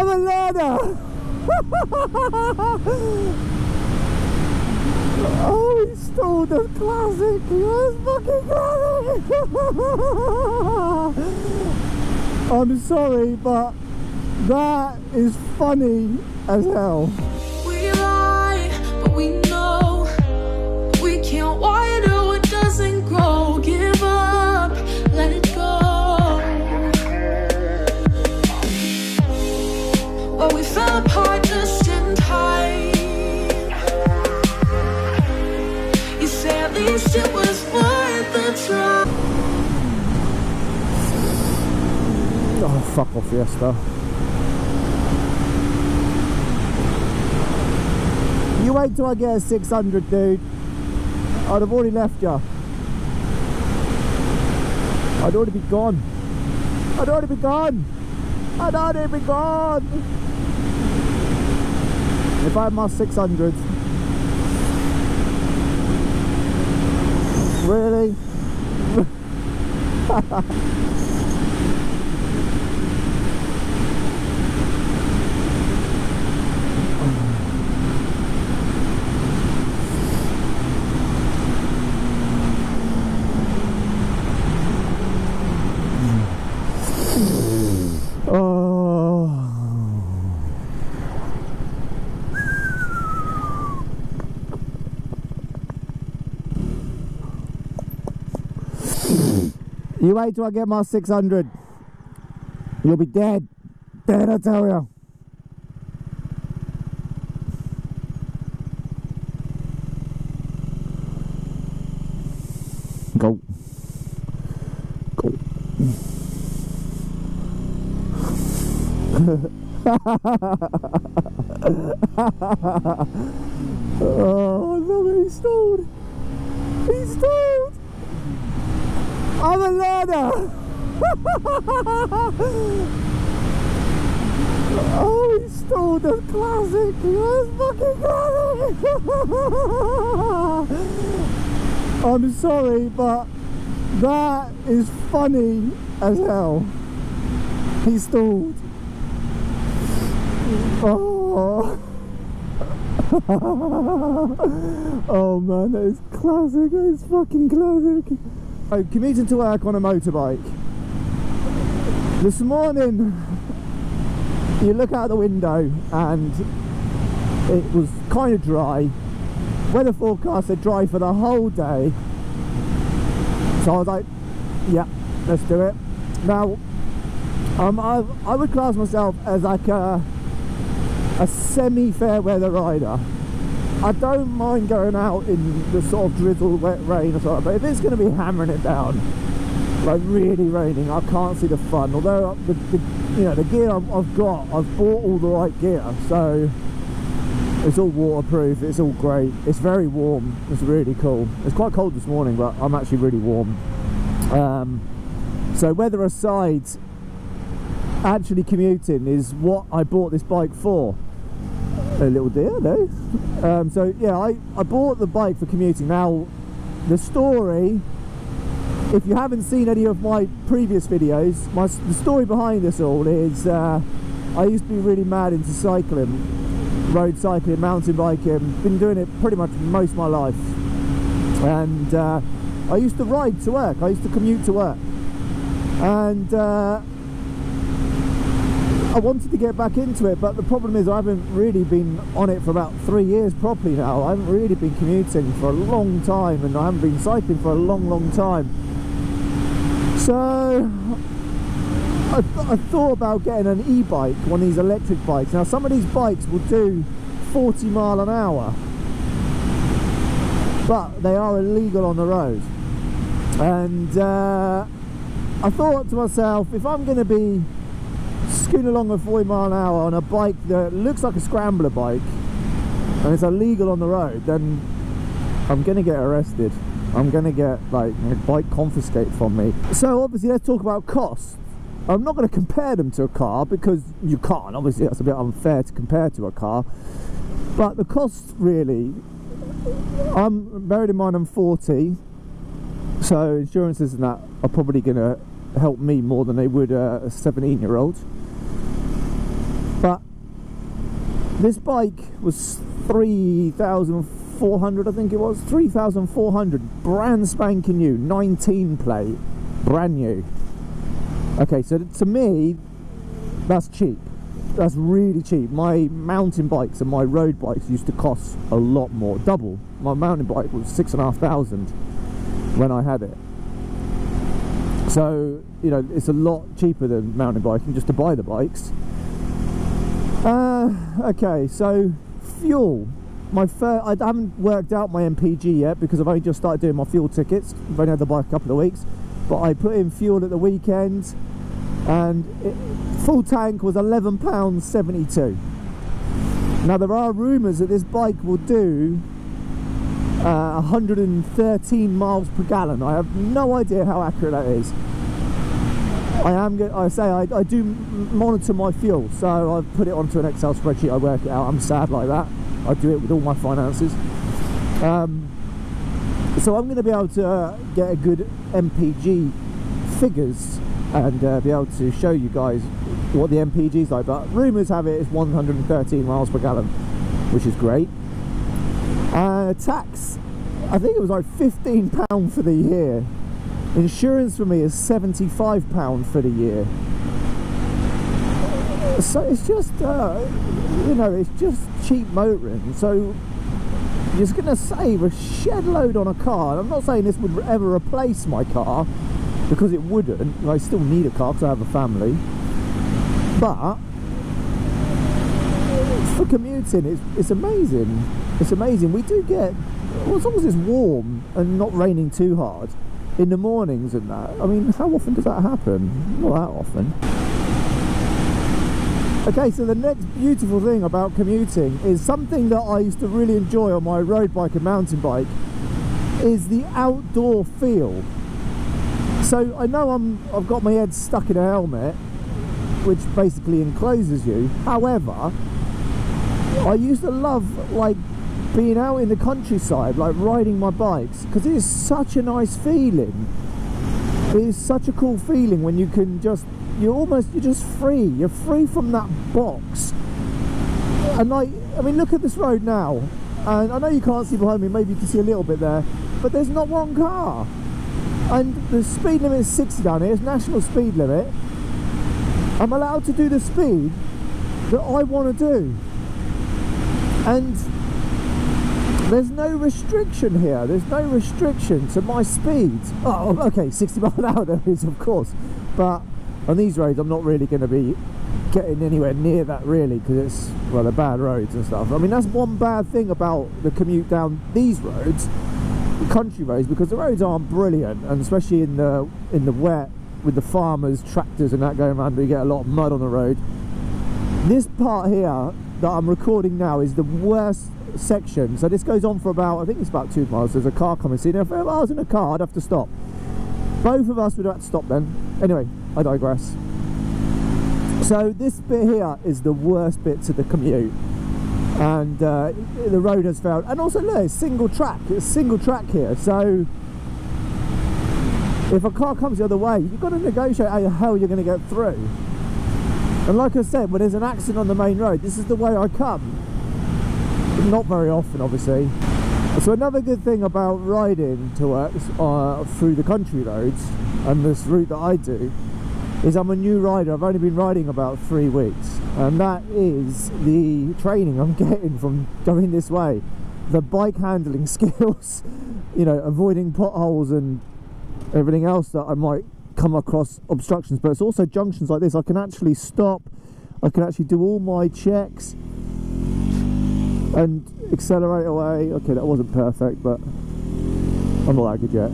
I'm a learner. Oh, he stole the classic. That's fucking classic. I'm sorry, but that is funny as hell. We lie, but we know we can't water what doesn't grow. Give up, let it go. But we fell apart just in time. You say at least it was worth the try. Oh, fuck off, Fiesta. You wait till I get a 600, dude. I'd have already left you. I'd already be gone. I'd already be gone. I'd already be gone. If I had my 600. Really? You wait till I get my 600. You'll be dead. Dead, I tell you. Go. Go. Oh, no, he's stalled. He's stalled. I'm a learner. Oh, he stole the classic. That's fucking classic. I'm sorry, but that is funny as hell. He stalled. Oh. Oh man, that is classic. That is fucking classic. I'm commuting to work on a motorbike. This morning, you look out the window and it was kind of dry. Weather forecast said dry for the whole day. So I was like, yeah, let's do it. Now, I would class myself as like a semi-fair weather rider. I don't mind going out in the sort of drizzle, wet rain or something, but if it's going to be hammering it down, like really raining, I can't see the fun. Although the gear I've got, I've bought all the right gear, so it's all waterproof, it's all great, it's very warm, it's really cool. It's quite cold this morning, but I'm actually really warm. So weather aside, actually commuting is what I bought this bike for. A little deer, no? So yeah, I bought the bike for commuting. Now, the story, if you haven't seen any of my previous videos, the story behind this all is I used to be really mad into cycling, road cycling, mountain biking. Been doing it pretty much most of my life, and I used to ride to work. I used to commute to work, and I wanted to get back into it, but the problem is I haven't really been on it for about 3 years properly now. I haven't really been commuting for a long time, and I haven't been cycling for a long time. So I thought about getting an e-bike, one of these electric bikes. Now some of these bikes will do 40 mile an hour, but they are illegal on the road. And I thought to myself, if I'm going to be scooting along at 40 mile an hour on a bike that looks like a scrambler bike and it's illegal on the road, then I'm gonna get arrested. I'm gonna get like a bike confiscated from me. So obviously let's talk about costs. I'm not going to compare them to a car because you can't, obviously that's a bit unfair to compare to a car, but the costs really, bearing in mind I'm 40, so insurances and that are probably going to help me more than they would a 17-year-old. But This bike was 3,400, I think it was, 3,400, brand spanking new, 19 plate, brand new. Okay, so to me, that's cheap. That's really cheap. My mountain bikes and my road bikes used to cost a lot more, double. My mountain bike was 6,500 when I had it. So, you know, it's a lot cheaper than mountain biking just to buy the bikes. Okay, so fuel. I haven't worked out my MPG yet because I've only just started doing my fuel tickets. I've only had the bike a couple of weeks, but I put in fuel at the weekend, and full tank was £11.72. Now there are rumours that this bike will do 113 miles per gallon. I have no idea how accurate that is. I do monitor my fuel, so I've put it onto an Excel spreadsheet. I work it out. I'm sad like that. I do it with all my finances. So I'm going to be able to get a good MPG figures and be able to show you guys what the MPG is like. But rumours have it it's 113 miles per gallon, which is great. Tax, I think it was like £15 for the year. Insurance for me is £75 for the year. So it's just, you know, it's just cheap motoring. So you're just going to save a shed load on a car. And I'm not saying this would ever replace my car, because it wouldn't. I still need a car because I have a family. But for commuting, it's amazing. It's amazing. We do get, well, as long as it's warm and not raining too hard in the mornings and that. I mean, how often does that happen? Not that often. Okay, so the next beautiful thing about commuting is something that I used to really enjoy on my road bike and mountain bike, is the outdoor feel. So I know I've got my head stuck in a helmet, which basically encloses you. However, I used to love like being out in the countryside, like riding my bikes, because it is such a nice feeling. It is such a cool feeling when you can just, you're just free. You're free from that box. And I mean, look at this road now, and I know you can't see behind me, maybe you can see a little bit there, but there's not one car. And the speed limit is 60 down here. It's national speed limit. I'm allowed to do the speed that I want to do, and there's no restriction here. There's no restriction to my speed. Oh, okay, 60 miles an hour there is, of course, but on these roads I'm not really going to be getting anywhere near that, really, because it's, well, they're bad roads and stuff. I mean, that's one bad thing about the commute down these roads, the country roads, because the roads aren't brilliant, and especially in the wet with the farmers, tractors and that going around, you get a lot of mud on the road. This part here that I'm recording now is the worst section. So this goes on for about, I think it's about 2 miles. There's a car coming. See, now if I was in a car, I'd have to stop. Both of us would have to stop then. Anyway, I digress. So this bit here is the worst bit to the commute, and the road has failed. And also, look, it's single track. It's single track here. So if a car comes the other way, you've got to negotiate how the hell you're going to get through. And like I said, when there's an accident on the main road, this is the way I come. Not very often, obviously. So another good thing about riding to work through the country roads, and this route that I do, is I'm a new rider. I've only been riding about 3 weeks, and that is the training I'm getting from going this way. The bike handling skills, you know, avoiding potholes and everything else that I might come across obstructions. But it's also junctions like this. I can actually stop, I can actually do all my checks and accelerate away. Okay, that wasn't perfect, but I'm not that good yet.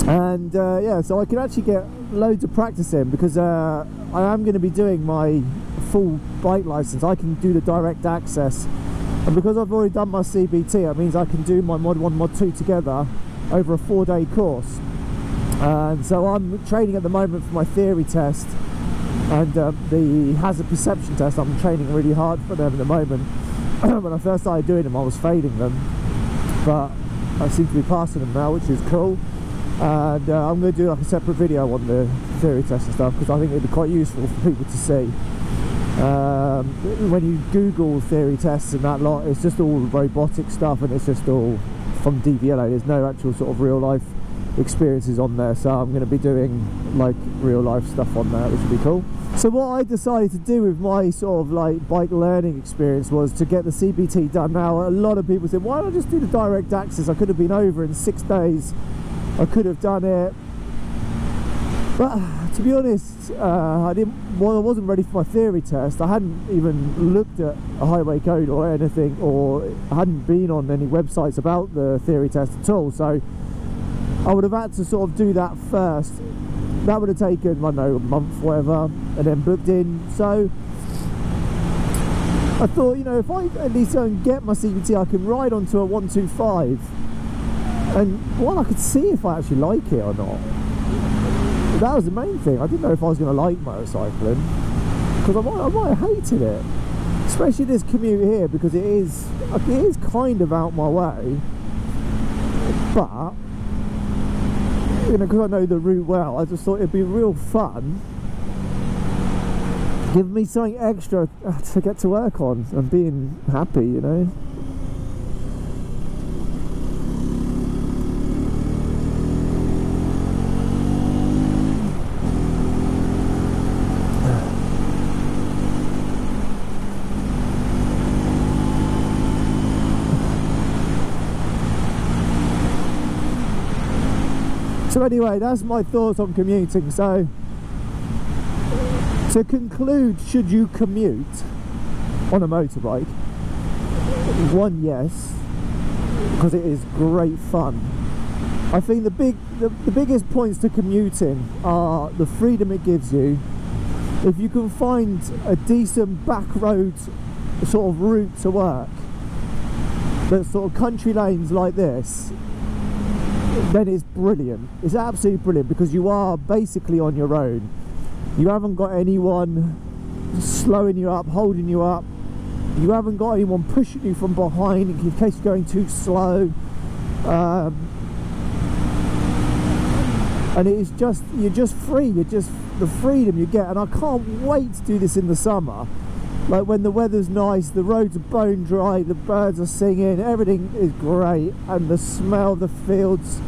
And yeah, so I can actually get loads of practice in, because I am going to be doing my full bike license. I can do the direct access, and because I've already done my CBT, it means I can do my Mod 1, Mod 2 together over a 4-day course. And so I'm training at the moment for my theory test, and the hazard perception test. I'm training really hard for them at the moment. When I first started doing them, I was failing them, but I seem to be passing them now, which is cool. And I'm going to do like a separate video on the theory test and stuff, because I think it'd be quite useful for people to see. When you Google theory tests and that lot, it's just all robotic stuff, and it's just all from DVLA. There's no actual sort of real life experiences on there, so I'm going to be doing like real life stuff on there, which would be cool. So what I decided to do with my sort of like bike learning experience was to get the CBT done. Now a lot of people said, why don't I just do the direct access? I could have been over in 6 days, I could have done it. But to be honest, I wasn't ready for my theory test. I hadn't even looked at a highway code or anything, or I hadn't been on any websites about the theory test at all. So I would have had to sort of do that first. That would have taken, I don't know, a month, whatever, and then booked in. So I thought, you know, if I at least go and get my CBT, I can ride onto a 125, and well, I could see if I actually like it or not. That was the main thing. I didn't know if I was going to like motorcycling, because I might have hated it, especially this commute here, because it is kind of out my way. But you know, because I know the route well, I just thought it'd be real fun, give me something extra to get to work on and being happy, you know. So anyway, that's my thoughts on commuting. So to conclude, should you commute on a motorbike? One, yes, because it is great fun. I think the biggest points to commuting are the freedom it gives you. If you can find a decent back road sort of route to work, that's sort of country lanes like this, then it's brilliant. It's absolutely brilliant, because you are basically on your own. You haven't got anyone slowing you up, holding you up. You haven't got anyone pushing you from behind in case you're going too slow. And it's just, you're just free. You're just, the freedom you get. And I can't wait to do this in the summer. Like when the weather's nice, the roads are bone dry, the birds are singing, everything is great, and the smell of the fields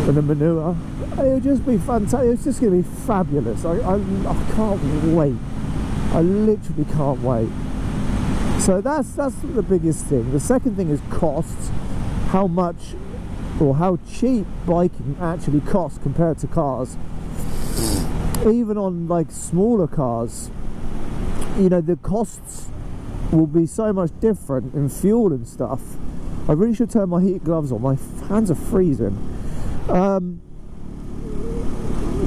and the manure, it'll just be fantastic. It's just going to be fabulous. I can't wait. I literally can't wait. So that's the biggest thing. The second thing is costs. How much or how cheap biking actually costs compared to cars. Even on like smaller cars, you know, the costs will be so much different in fuel and stuff. I really should turn my heat gloves on. My hands are freezing.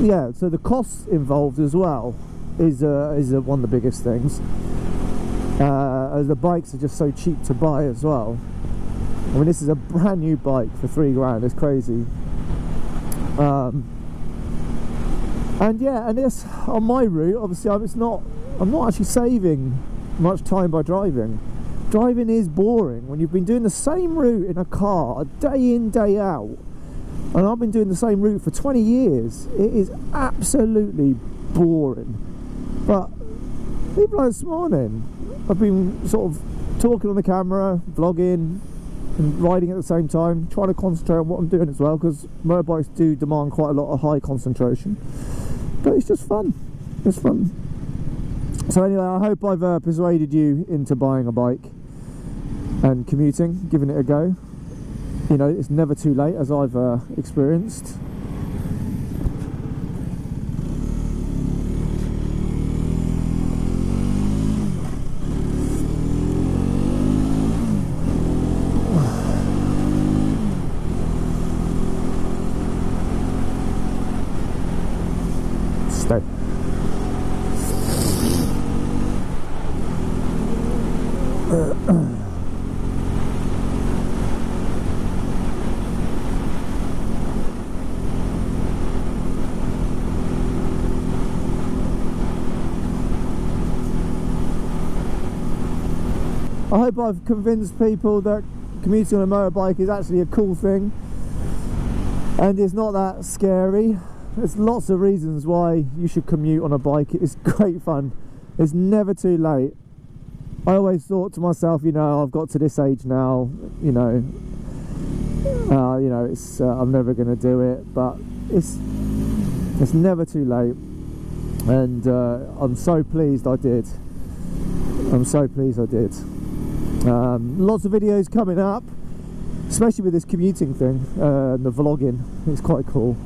Yeah, so the costs involved as well is one of the biggest things. As the bikes are just so cheap to buy as well. I mean, this is a brand new bike for £3 grand. It's crazy. And yeah, and this on my route, obviously, I'm not actually saving much time by driving. Driving is boring when you've been doing the same route in a car day in, day out. And I've been doing the same route for 20 years. It is absolutely boring. But even like this morning, I've been sort of talking on the camera, vlogging and riding at the same time, trying to concentrate on what I'm doing as well, because motorbikes do demand quite a lot of high concentration. But it's just fun. It's fun. So anyway, I hope I've persuaded you into buying a bike and commuting, giving it a go. You know, it's never too late, as I've experienced. Stay. I hope I've convinced people that commuting on a motorbike is actually a cool thing and it's not that scary. There's lots of reasons why you should commute on a bike. It's great fun. It's never too late. I always thought to myself, you know, I've got to this age now, you know, it's I'm never going to do it, but it's never too late, and I'm so pleased I did. I'm so pleased I did. Lots of videos coming up, especially with this commuting thing, and the vlogging. It's quite cool.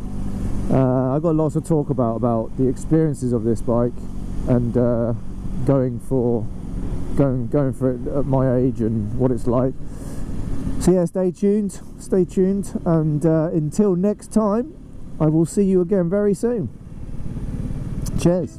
I've got lots to talk about the experiences of this bike, and going for it at my age and what it's like. So yeah, stay tuned, and until next time, I will see you again very soon. Cheers.